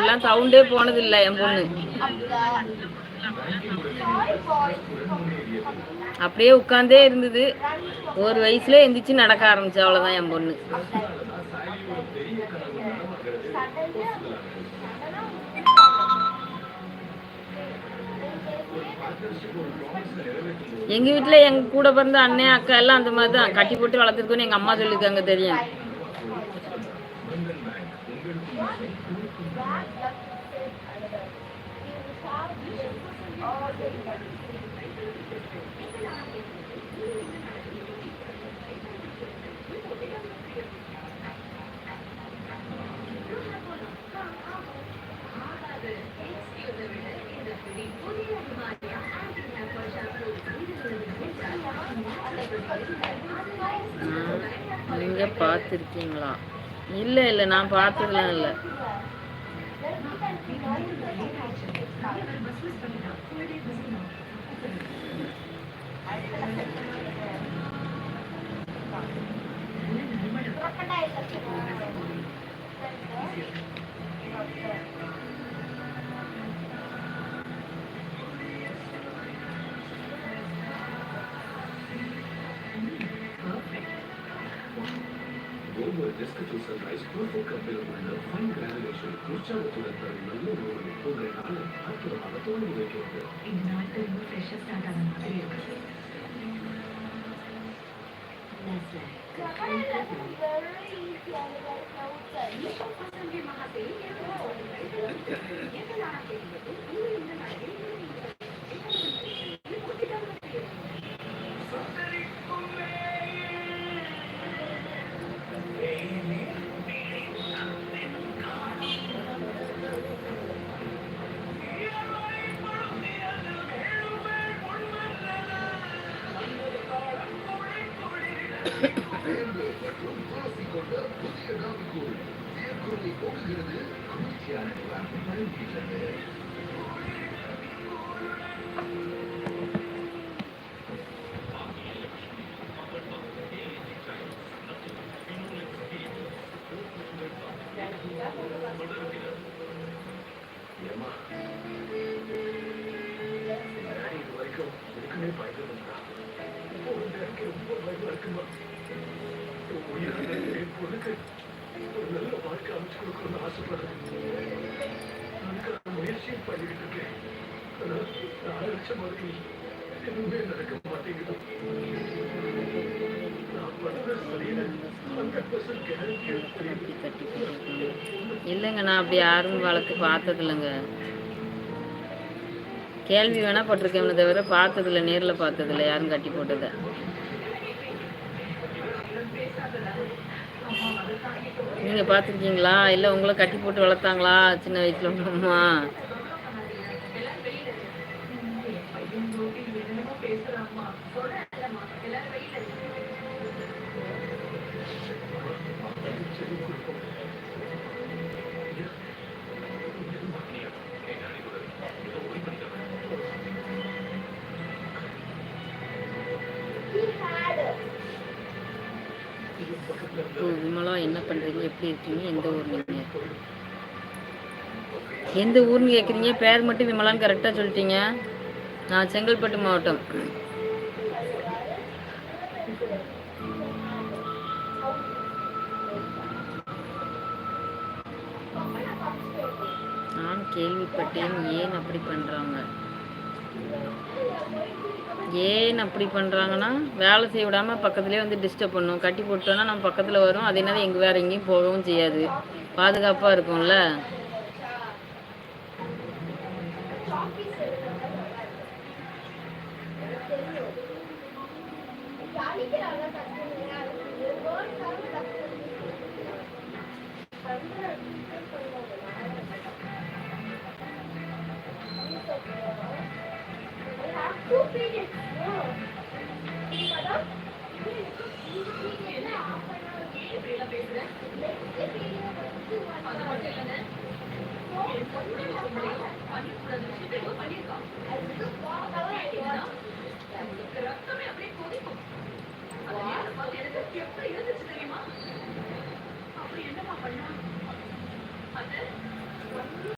அப்படிலாம் சவுண்டே போனதில்லை என் பொண்ணு. அப்படியே உட்கார்ந்தே இருந்தது. ஒரு வயசுல எந்திரிச்சு நடக்க ஆரம்பிச்சு, அவ்வளவுதான் என் பொண்ணு. எங்க வீட்டுல எங்க கூட பிறந்த அண்ணன் அக்கா எல்லாம் அந்த மாதிரி தான் கட்டி போட்டு வளர்த்துருக்கோன்னு எங்க அம்மா சொல்லிருக்காங்க, தெரியும். நீங்க பார்த்துருக்கீங்களா? இல்லை இல்லை, நான் பார்த்ததுலாம் இல்லை. இல்லைங்க, நான் அப்படி யாரும் வளர்த்து பார்த்தது இல்லைங்க. கேள்வி வேணா பட்டிருக்கேன் தவிர பார்த்ததில்ல, நேரில் பார்த்ததில்ல யாரும் கட்டி போட்டதை. நீங்க பார்த்துருக்கீங்களா? இல்லை உங்களை கட்டி போட்டு வளர்த்தாங்களா சின்ன வயசுல உங்க அம்மா? விமலா, என்ன பண்றீங்க? எப்படி இருக்கீங்க? எந்த ஊர் நீங்க? எந்த ஊர்னு கேட்குறீங்க? பேர் மட்டும் விமலான்னு கரெக்டாக சொல்லிட்டீங்க. நான் செங்கல்பட்டு மாவட்டம். நான் கேள்விப்பட்டேன். ஏன் அப்படி பண்றாங்க? ஏன் அப்படி பண்ணுறாங்கன்னா, வேலை செய்ய விடாமல் பக்கத்துலேயே வந்து டிஸ்டர்ப் பண்ணும். கட்டி போட்டோன்னா நம்ம பக்கத்தில் வரும். அது என்னது எங்கே வேறு எங்கேயும் போகவும் செய்யாது. பாதுகாப்பாக இருக்கும்ல.